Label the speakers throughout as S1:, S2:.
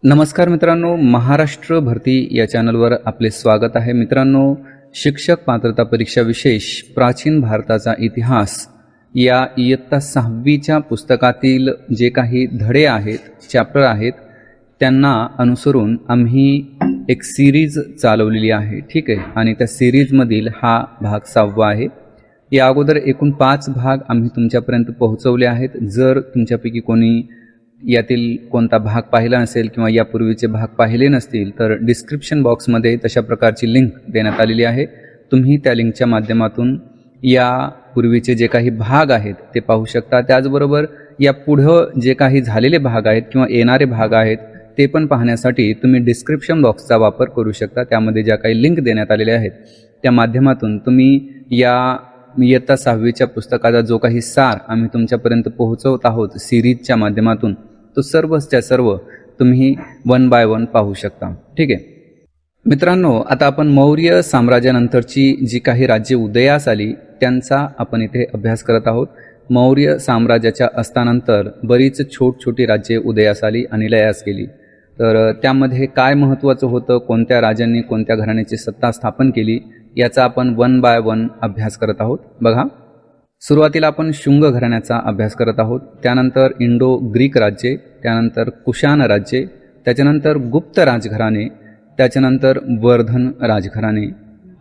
S1: नमस्कार मित्रांनो, महाराष्ट्र भरती या चॅनलवर आपले स्वागत आहे. मित्रांनो, शिक्षक पात्रता परीक्षा विशेष प्राचीन भारताचा इतिहास या इयत्ता 6वीच्या पुस्तकातील जे काही धडे आहेत, चॅप्टर आहेत, त्यांना अनुसरून आम्ही एक सिरीज चालवलेली आहे. ठीक आहे. आणि त्या सिरीजमधील हा भाग 6वा आहे. या अगोदर एकूण 5 भाग आम्ही तुमच्यापर्यंत पोहोचवले आहेत. जर तुमच्यापैकी कोणी यातील कोणता भाग पाहिला नसेल किंवा यापूर्वीचे भाग पाहिले नसतील तर डिस्क्रिप्शन बॉक्समध्ये तशा प्रकारची लिंक देण्यात आलेली आहे. तुम्ही त्या लिंकच्या माध्यमातून या पूर्वीचे जे काही भाग आहेत ते पाहू शकता. त्याचबरोबर या पुढं जे काही झालेले भाग आहेत किंवा येणारे भाग आहेत ते पण पाहण्यासाठी तुम्ही डिस्क्रिप्शन बॉक्सचा वापर करू शकता. त्यामध्ये ज्या काही लिंक देण्यात आलेल्या आहेत त्या माध्यमातून तुम्ही या इयत्ता 6वीच्या पुस्तकाचा जो काही सार आम्ही तुमच्यापर्यंत पोहोचवत आहोत सिरीजच्या माध्यमातून, तो सर्वच्या सर्व तुम्ही 1 बाय 1 पाहू शकता. ठीक आहे मित्रांनो, आता आपण मौर्य साम्राज्यानंतरची जी काही राज्ये उदयास आली त्यांचा आपण इथे अभ्यास करत आहोत. मौर्य साम्राज्याच्या अस्तानंतर बरीच छोटी राज्ये उदयास आली आणि लयास गेली. तर त्यामध्ये काय महत्त्वाचं होतं, कोणत्या राजांनी कोणत्या घराण्याची सत्ता स्थापन केली, याचा आपण 1 बाय 1 अभ्यास करत आहोत. बघा, सुरुवातीला आपण शुंग घराण्याचा अभ्यास करत आहोत. त्यानंतर इंडो ग्रीक राज्ये, त्यानंतर कुशाण राज्ये, त्याच्यानंतर गुप्त राजघराणे, त्याच्यानंतर वर्धन राजघराणे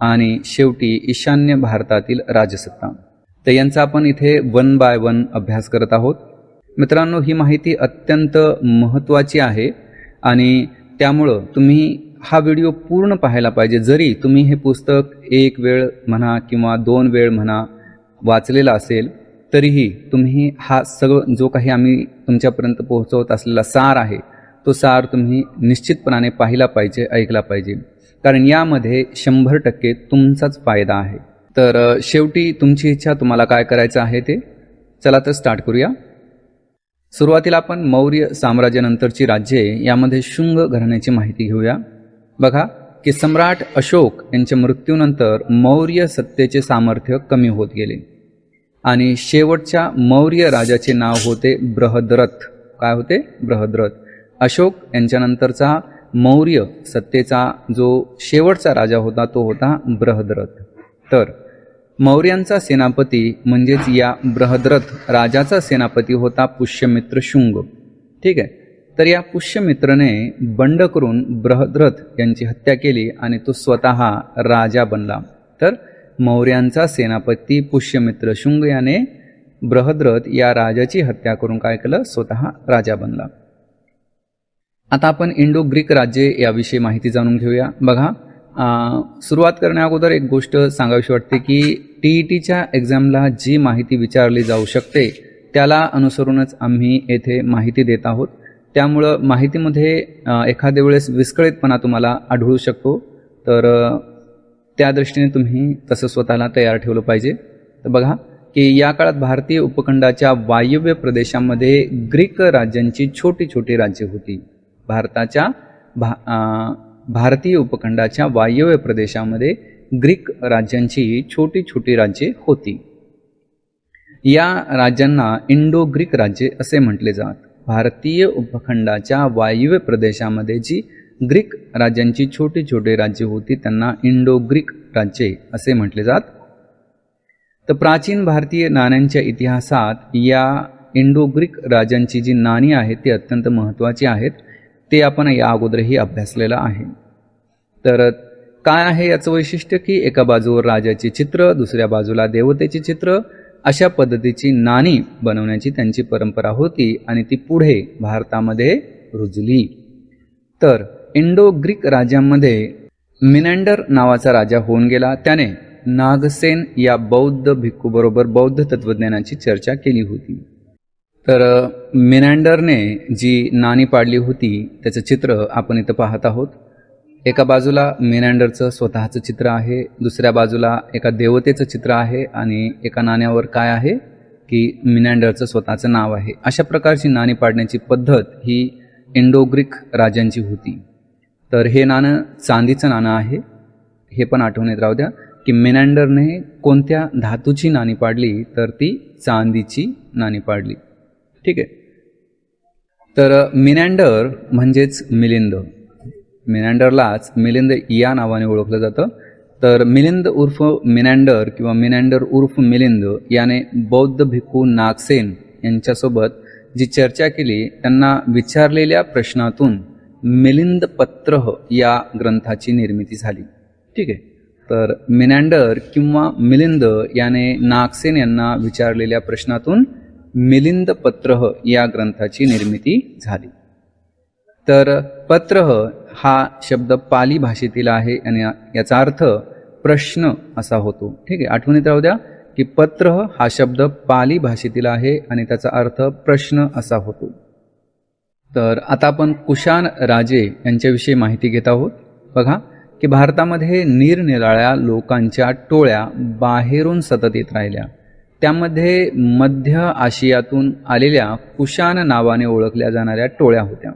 S1: आणि शेवटी ईशान्य भारतातील राजसत्ता. तर यांचा आपण इथे 1 बाय 1 अभ्यास करत आहोत. मित्रांनो, ही माहिती अत्यंत महत्त्वाची आहे आणि त्यामुळं तुम्ही हा व्हिडिओ पूर्ण पाहायला पाहिजे. जरी तुम्ही हे पुस्तक 1 वेळ म्हणा किंवा 2 वेळ म्हणा वाचलेला असेल तरीही तुम्ही हा सगळं जो काही आम्ही तुमच्यापर्यंत पोहोचवत असलेला सार आहे तो सार तुम्ही निश्चितपणाने पाहिला पाहिजे, ऐकला पाहिजे, कारण यामध्ये 100% तुमचाच फायदा आहे. तर शेवटी तुमची इच्छा, तुम्हाला काय करायचं आहे ते. चला तर स्टार्ट करूया. सुरुवातीला आपण मौर्य साम्राज्यानंतरची राज्ये यामध्ये शुंग घराण्याची माहिती घेऊया. बघा की सम्राट अशोक यांच्या मृत्यूनंतर मौर्य सत्तेचे सामर्थ्य कमी होत गेले आणि शेवटच्या मौर्य राजाचे नाव होते बृहद्रथ. काय होते? बृहद्रथ. अशोक यांच्यानंतरचा मौर्य सत्तेचा जो शेवटचा राजा होता तो होता बृहद्रथ. तर मौर्यांचा सेनापती म्हणजेच या बृहद्रथ राजाचा सेनापती होता पुष्यमित्र शुंग. ठीक आहे. तर या पुष्यमित्रने बंड करून बृहद्रथ यांची हत्या केली आणि तो स्वतः राजा बनला. तर मौर्यांचा सेनापती पुष्यमित्र शुंग याने बृहद्रथ या राजाची हत्या करून काय केलं? स्वतः राजा बनला. आता आपण इंडो ग्रीक राज्ये याविषयी माहिती जाणून घेऊया. बघा, सुरुवात करण्या अगोदर एक गोष्ट सांगावीशी वाटते की TETच्या एक्झामला जी माहिती विचारली जाऊ शकते त्याला अनुसरूनच आम्ही येथे माहिती देत आहोत. त्यामुळं माहितीमध्ये एखाद्या वेळेस विस्कळीतपणा तुम्हाला आढळू शकतो. तर त्या दृष्टीने तुम्ही तसं स्वतःला तयार ठेवलं पाहिजे. तर बघा की या काळात भारतीय उपखंडाच्या वायव्य प्रदेशामध्ये ग्रीक राज्यांची छोटी राज्ये होती. भारतीय उपखंडाच्या वायव्य प्रदेशामध्ये ग्रीक राज्यांची छोटी राज्ये होती. या राज्यांना इंडो ग्रीक राज्ये असे म्हटले जात. भारतीय उपखंडाच्या वायव्य प्रदेशामध्ये जी ग्रीक राज्यांची छोटी राज्ये होती त्यांना इंडो ग्रीक राज्ये असे म्हटले जात. तर प्राचीन भारतीय नाण्यांच्या इतिहासात या इंडो ग्रीक राज्यांची जी नाणी आहेत ती अत्यंत महत्त्वाची आहेत. ते आपण या अगोदरही अभ्यासलेलं आहे. तर काय आहे याचं वैशिष्ट्य की एका बाजूवर राजाचे चित्र, दुसऱ्या बाजूला देवतेचे चित्र, अशा पद्धतीची नाणी बनवण्याची त्यांची परंपरा होती आणि ती पुढे भारतामध्ये रुजली. तर इंडो ग्रीक राज्यांमध्ये मिनॅंडर नावाचा राजा होऊन गेला. त्याने नागसेन या बौद्ध भिक्खूबरोबर बौद्ध तत्त्वज्ञानाची चर्चा केली होती. तर मिनॅंडरने जी नाणी पाडली होती त्याचं चित्र आपण इथं पाहत आहोत. एका बाजूला मिनॅंडरचं स्वतःचं चित्र आहे, दुसऱ्या बाजूला एका देवतेचं चित्र आहे आणि एका नाण्यावर काय आहे की मिनॅंडरचं स्वतःचं नाव आहे. अशा प्रकारची नाणी पाडण्याची पद्धत ही इंडो ग्रीक राजांची होती. तर हे नाणं चांदीचं नाणं आहे. हे पण आठवणीत राहू द्या की मिनॅंडरने कोणत्या धातूची नाणी पाडली तर ती चांदीची नाणी पाडली. ठीक आहे. तर मिनॅन्डर म्हणजेच मिलिंद, मिनॅन्डरलाच मिलिंद या नावाने ओळखलं जातं. तर मिलिंद उर्फ मिनॅन्डर किंवा मिनॅन्डर उर्फ मिलिंद याने बौद्ध भिक्खू नागसेन यांच्यासोबत जी चर्चा केली, त्यांना विचारलेल्या प्रश्नातून मिलिंद पत्र या ग्रंथाची निर्मिती झाली. ठीक आहे. तर मिनॅन्डर किंवा मिलिंद याने नागसेन यांना विचारलेल्या प्रश्नातून मिलिंद पत्र या ग्रंथाची निर्मिती झाली. तर पत्र हा शब्द पाली भाषेतील आहे आणि याचा अर्थ प्रश्न असा होतो. ठीक आहे. आठवणीत राहू द्या की पत्र हा शब्द पाली भाषेतील आहे आणि त्याचा अर्थ प्रश्न असा होतो. तर आता आपण कुशाण राजे यांच्याविषयी माहिती घेत आहोत. बघा की भारतामध्ये निरनिराळ्या लोकांच्या टोळ्या बाहेरून सतत येत राहिल्या. त्यामध्ये मध्य आशियातून आलेल्या कुशाण नावाने ओळखल्या जाणाऱ्या टोळ्या होत्या.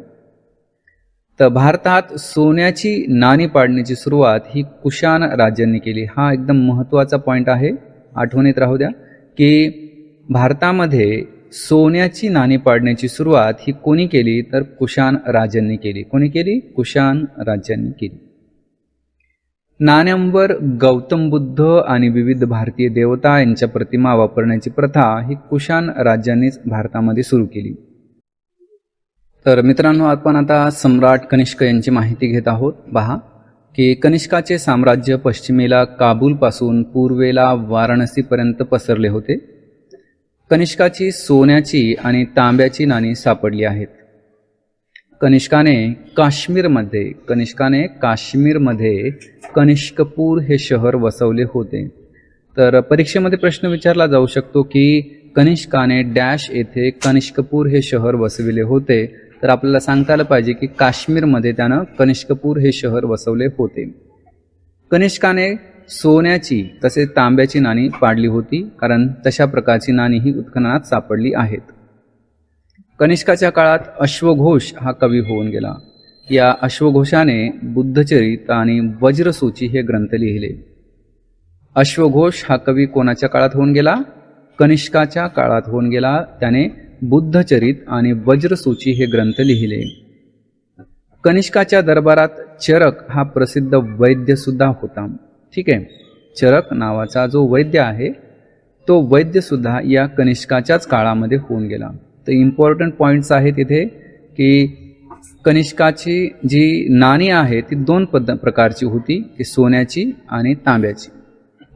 S1: तर भारतात सोन्याची नाणी पाडण्याची सुरुवात ही कुशाण राज्यांनी केली. हा एकदम महत्त्वाचा पॉईंट आहे, आठवणीत राहू द्या की भारतामध्ये सोन्याची नाणी पाडण्याची सुरुवात ही कोणी केली, तर कुशाण राज्यांनी केली. कोणी केली? कुशाण राज्यांनी केली. नाण्यांवर गौतम बुद्ध आणि विविध भारतीय देवता यांच्या प्रतिमा वापरण्याची प्रथा ही कुशाण राज्यांनीच भारतामध्ये सुरू केली. तर मित्रांनो, आपण आता सम्राट कनिष्क यांची माहिती घेत आहोत. पहा की कनिष्काचे साम्राज्य पश्चिमेला काबूलपासून पूर्वेला वाराणसीपर्यंत पसरले होते. कनिष्काची सोन्याची आणि तांब्याची नाणी सापडली आहेत. कनिष्काने काश्मीरमध्ये कनिष्कपूर हे शहर वसवले होते. तर परीक्षेमध्ये प्रश्न विचारला जाऊ शकतो की कनिष्काने डॅश येथे कनिष्कपूर हे शहर वसविले होते. तर आपल्याला सांगता आलं पाहिजे की काश्मीरमध्ये त्यानं कनिष्कपूर हे शहर वसवले होते. कनिष्काने सोन्याची तसेच तांब्याची नाणी पाडली होती, कारण तशा प्रकारची नाणी ही उत्खननात सापडली आहेत. कनिष्काच्या काळात अश्वघोष हा कवी होऊन गेला. या अश्वघोषाने बुद्धचरित आणि वज्रसूची हे ग्रंथ लिहिले. अश्वघोष हा कवी कोणाच्या काळात होऊन गेला? कनिष्काच्या काळात होऊन गेला. त्याने बुद्धचरित आणि वज्रसूची हे ग्रंथ लिहिले. कनिष्काच्या दरबारात चरक हा प्रसिद्ध वैद्य सुद्धा होता. ठीक आहे. चरक नावाचा जो वैद्य आहे तो वैद्य सुद्धा या कनिष्काच्याच काळामध्ये होऊन गेला. तर इम्पॉर्टंट पॉईंट्स आहेत इथे की कनिष्काची जी नाणी आहे ती दोन प्रकारची होती, की सोन्याची आणि तांब्याची.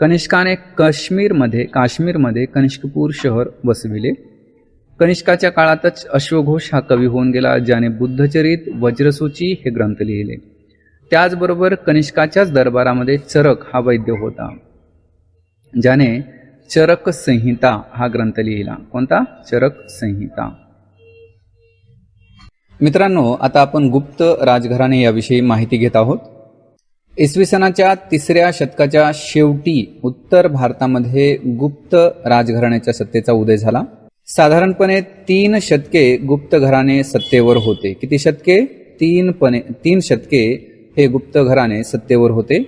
S1: कनिष्काने काश्मीरमध्ये कनिष्कपूर शहर वसविले. कनिष्काच्या काळातच अश्वघोष हा कवी होऊन गेला, ज्याने बुद्धचरित वज्रसूची हे ग्रंथ लिहिले. त्याचबरोबर कनिष्काच्याच दरबारामध्ये चरक हा वैद्य होता, ज्याने चरक संहिता हा ग्रंथ लिहिला. कोणता? चरक संहिता. मित्रांनो, आता आपण गुप्त राजघराणे याविषयी माहिती घेत आहोत. इसवी सनाच्या 3ऱ्या शतकाच्या शेवटी उत्तर भारतामध्ये गुप्त राजघराण्याच्या सत्तेचा उदय झाला. साधारणपणे 3 शतके गुप्त घराणे सत्तेवर होते. किती शतके? 3 शतके हे गुप्त घराणे सत्तेवर होते.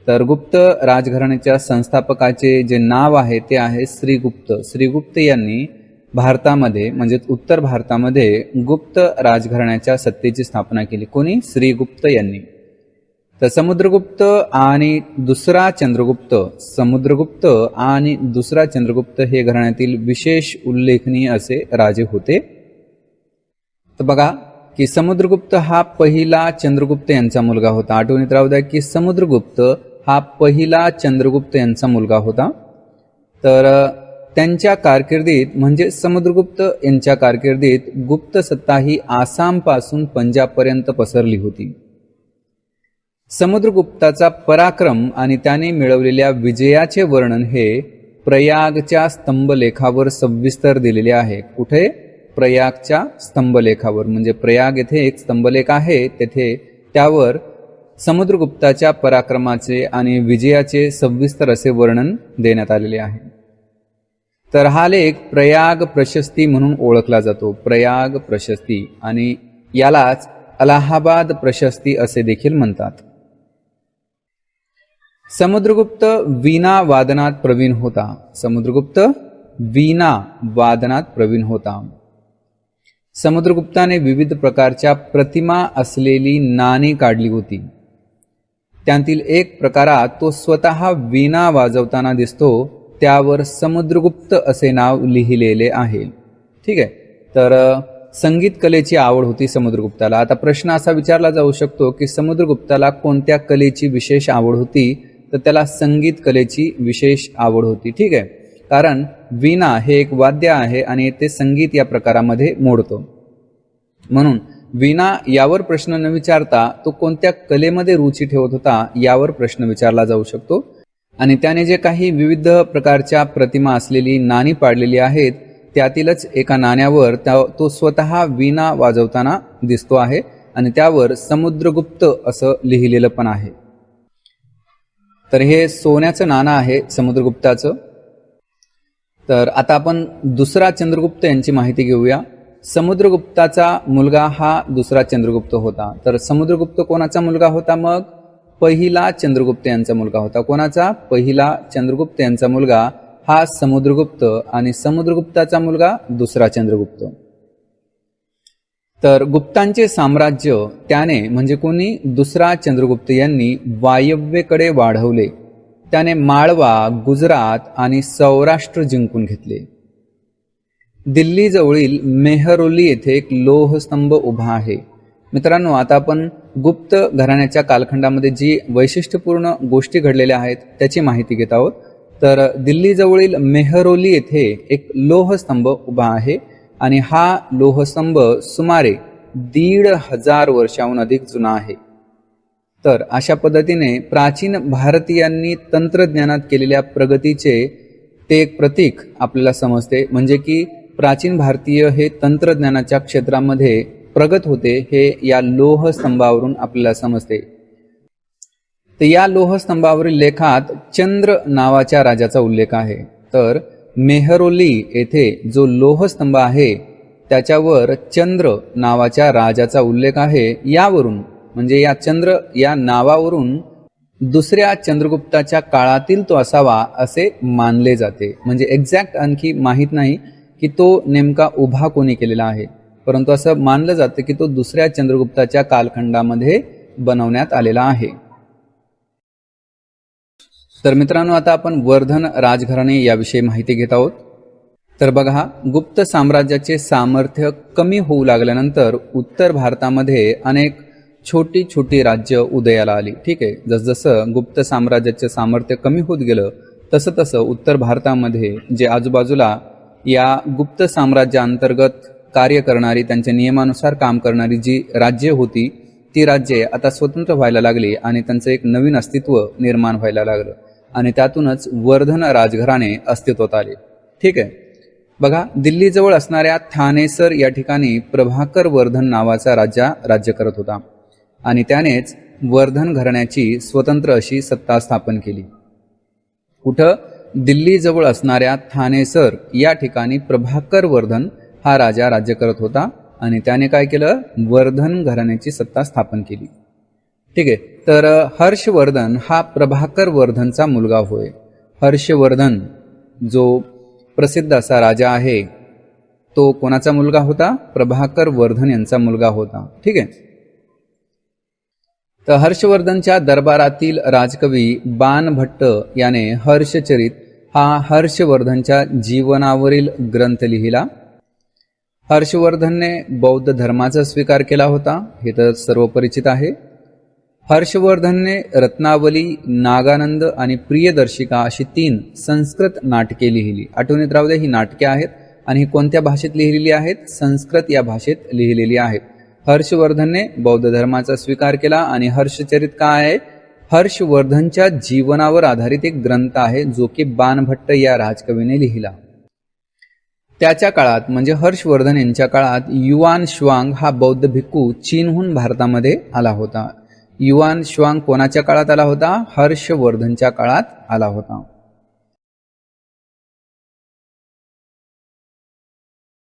S1: तर गुप्त राजघराण्याच्या संस्थापकाचे जे नाव आहे ते आहे श्रीगुप्त. श्रीगुप्त यांनी भारतामध्ये म्हणजेच उत्तर भारतामध्ये गुप्त राजघराण्याच्या सत्तेची स्थापना केली. कोणी? श्रीगुप्त यांनी. तर समुद्रगुप्त आणि दुसरा चंद्रगुप्त हे घराण्यातील विशेष उल्लेखनीय असे राजे होते. तर बघा की समुद्रगुप्त हा पहिला चंद्रगुप्त यांचा मुलगा होता. आठवणीत राहू द्या की समुद्रगुप्त हा पहिला चंद्रगुप्त यांचा मुलगा होता. तर त्यांच्या कारकिर्दीत म्हणजे समुद्रगुप्त यांच्या कारकिर्दीत गुप्त सत्ता ही आसामपासून पंजाबपर्यंत पसरली होती. समुद्रगुप्ताचा पराक्रम आणि त्याने मिळवलेल्या विजयाचे वर्णन हे प्रयागच्या स्तंभलेखावर सविस्तर दिलेले आहे. कुठे? प्रयागच्या स्तंभलेखावर. म्हणजे प्रयाग येथे एक स्तंभलेख आहे, तेथे त्यावर समुद्रगुप्ताच्या पराक्रमाचे आणि विजयाचे सविस्तर असे वर्णन देण्यात आलेले आहे. तर हा लेख प्रयाग प्रशस्ती म्हणून ओळखला जातो. प्रयाग प्रशस्ती, आणि यालाच अलाहाबाद प्रशस्ती असे देखील म्हणतात. समुद्रगुप्त वीणा वादनात प्रवीण होता. समुद्रगुप्ताने विविध प्रकारच्या प्रतिमा असलेली नाणी काढली होती. त्यातील एक प्रकारात तो स्वतः वीणा वाजवताना दिसतो, त्यावर समुद्रगुप्त असे नाव लिहिलेले आहे. ठीक आहे. तर संगीत कलेची आवड होती समुद्रगुप्ताला. आता प्रश्न असा विचारला जाऊ शकतो की समुद्रगुप्ताला कोणत्या कलेची विशेष आवड होती, तर त्याला संगीत कलेची विशेष आवड होती. ठीक आहे. कारण वीणा हे एक वाद्य आहे आणि ते संगीत या प्रकारामध्ये मोडतो. म्हणून वीणा यावर प्रश्न न विचारता तो कोणत्या कलेमध्ये रुची ठेवत होता यावर प्रश्न विचारला जाऊ शकतो. आणि त्याने जे काही विविध प्रकारच्या प्रतिमा असलेली नाणी पाडलेली आहेत, त्यातीलच एका नाण्यावर तो स्वतः वीणा वाजवताना दिसतो आहे आणि त्यावर समुद्रगुप्त असं लिहिलेलं पण आहे. तर हे सोन्याचं नाणं आहे समुद्रगुप्ताचं. तर आता आपण दुसरा चंद्रगुप्त यांची माहिती घेऊया. समुद्रगुप्ताचा मुलगा हा दुसरा चंद्रगुप्त होता. तर समुद्रगुप्त कोणाचा मुलगा होता? मग पहिला चंद्रगुप्त यांचा मुलगा होता. कोणाचा? पहिला चंद्रगुप्त यांचा मुलगा हा समुद्रगुप्त आणि समुद्रगुप्ताचा मुलगा दुसरा चंद्रगुप्त. तर गुप्तांचे साम्राज्य त्याने म्हणजे कोणी? दुसरा चंद्रगुप्त यांनी वायव्येकडे वाढवले. त्याने माळवा, गुजरात आणि सौराष्ट्र जिंकून घेतले. दिल्ली जवळील मेहरौली येथे एक लोहस्तंभ उभा आहे. मित्रांनो, आता आपण गुप्त घराण्याच्या कालखंडामध्ये जी वैशिष्ट्यपूर्ण गोष्टी घडलेल्या आहेत त्याची माहिती घेत आहोत. तर दिल्ली जवळील मेहरौली येथे एक लोहस्तंभ उभा आहे आणि हा लोहस्तंभ सुमारे 1500 वर्षांहून अधिक जुना आहे. तर अशा पद्धतीने प्राचीन भारतीयांनी तंत्रज्ञानात केलेल्या प्रगतीचे ते एक प्रतीक आपल्याला समजते. म्हणजे की प्राचीन भारतीय हे तंत्रज्ञानाच्या क्षेत्रामध्ये प्रगत होते हे या लोहस्तंभावरून आपल्याला समजते. तर या लोहस्तंभावरील लेखात चंद्र नावाच्या राजाचा उल्लेख आहे. तर मेहरौली येथे जो लोहस्तंभ आहे त्याच्यावर चंद्र नावाच्या राजाचा उल्लेख आहे. यावरून म्हणजे या चंद्र या नावावरून दुसऱ्या चंद्रगुप्ताच्या काळातील तो असावा असे मानले जाते. म्हणजे एक्झॅक्ट आणखी माहीत नाही की तो नेमका उभा कोणी केलेला आहे, परंतु असं मानलं जातं की तो दुसऱ्या चंद्रगुप्ताच्या कालखंडामध्ये बनवण्यात आलेला आहे. तर मित्रांनो, आता आपण वर्धन राजघराणे याविषयी माहिती घेत आहोत. तर बघा, गुप्त साम्राज्याचे सामर्थ्य कमी होऊ लागल्यानंतर उत्तर भारतामध्ये अनेक छोटी छोटी राज्य उदयाला आली. ठीक आहे. जसजसं गुप्त साम्राज्याचे सामर्थ्य कमी होत गेलं तसं तसं उत्तर भारतामध्ये जे आजूबाजूला या गुप्त साम्राज्याअंतर्गत कार्य करणारी, त्यांच्या नियमानुसार काम करणारी जी राज्ये होती ती राज्ये आता स्वतंत्र व्हायला लागली आणि त्यांचं एक नवीन अस्तित्व निर्माण व्हायला लागलं आणि त्यातूनच वर्धन राजघराणे अस्तित्वात आले. ठीक आहे. बघा, दिल्लीजवळ असणाऱ्या थानेसर या ठिकाणी प्रभाकर वर्धन नावाचा राजा राज्य करत होता आणि त्यानेच वर्धन घराण्याची स्वतंत्र अशी सत्ता स्थापन केली. कुठं? दिल्लीजवळ असणाऱ्या थानेसर या ठिकाणी प्रभाकर वर्धन हा राजा राज्य करत होता आणि त्याने काय केलं? वर्धन घराण्याची सत्ता स्थापन केली. ठीक आहे. तर हर्षवर्धन हा प्रभाकर वर्धनचा मुलगा होय. हर्षवर्धन जो प्रसिद्ध असा राजा आहे तो कोणाचा मुलगा होता? प्रभाकर वर्धन यांचा मुलगा होता. ठीक आहे. तर हर्षवर्धनच्या दरबारातील राजकवी बाणभट्ट याने हर्षचरित हा हर्षवर्धनच्या जीवनावरील ग्रंथ लिहिला. हर्षवर्धनने बौद्ध धर्माचा स्वीकार केला होता, हे तर सर्व परिचित आहे. हर्षवर्धनने रत्नावली, नागानंद आणि प्रियदर्शिका अशी 3 संस्कृत नाटके लिहिली. आठवणीत राहू दे, ही नाटके आहेत आणि ही कोणत्या भाषेत लिहिलेली आहेत? संस्कृत या भाषेत लिहिलेली आहेत. हर्षवर्धनने बौद्ध धर्माचा स्वीकार केला आणि हर्षचरित काय आहे? हर्षवर्धनच्या जीवनावर आधारित एक ग्रंथ आहे जो की बाणभट्ट या राजकवीने लिहिला. त्याच्या काळात म्हणजे हर्षवर्धन यांच्या काळात युआन श्वांग हा बौद्ध भिक्खू चीनहून भारतामध्ये आला होता. युआन श्वांग कोणाच्या काळात आला होता? हर्षवर्धनच्या काळात आला होता.